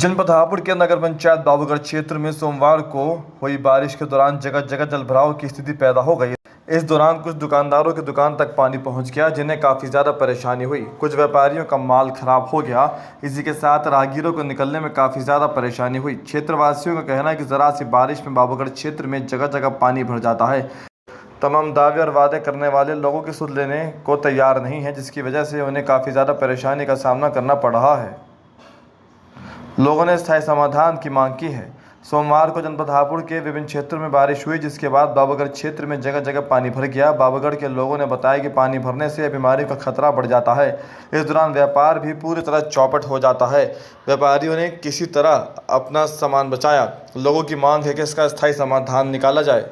जनपद हापुड़ के नगर पंचायत बाबूगढ़ क्षेत्र में सोमवार को हुई बारिश के दौरान जगह जगह जलभराव की स्थिति पैदा हो गई। इस दौरान कुछ दुकानदारों की दुकान तक पानी पहुंच गया, जिन्हें काफ़ी ज़्यादा परेशानी हुई। कुछ व्यापारियों का माल खराब हो गया। इसी के साथ राहगीरों को निकलने में काफ़ी ज़्यादा परेशानी हुई। क्षेत्रवासियों का कहना है कि ज़रा सी बारिश में बाबूगढ़ क्षेत्र में जगह जगह पानी भर जाता है। तमाम दावे और वादे करने वाले लोगों की सुध लेने को तैयार नहीं है, जिसकी वजह से उन्हें काफ़ी ज़्यादा परेशानी का सामना करना पड़ रहा है। लोगों ने स्थायी समाधान की मांग की है। सोमवार को जनपद हापुड़ के विभिन्न क्षेत्रों में बारिश हुई, जिसके बाद बाबूगढ़ क्षेत्र में जगह जगह पानी भर गया। बाबूगढ़ के लोगों ने बताया कि पानी भरने से बीमारी का खतरा बढ़ जाता है। इस दौरान व्यापार भी पूरी तरह चौपट हो जाता है। व्यापारियों ने किसी तरह अपना सामान बचाया। लोगों की मांग है कि इसका स्थायी समाधान निकाला जाए।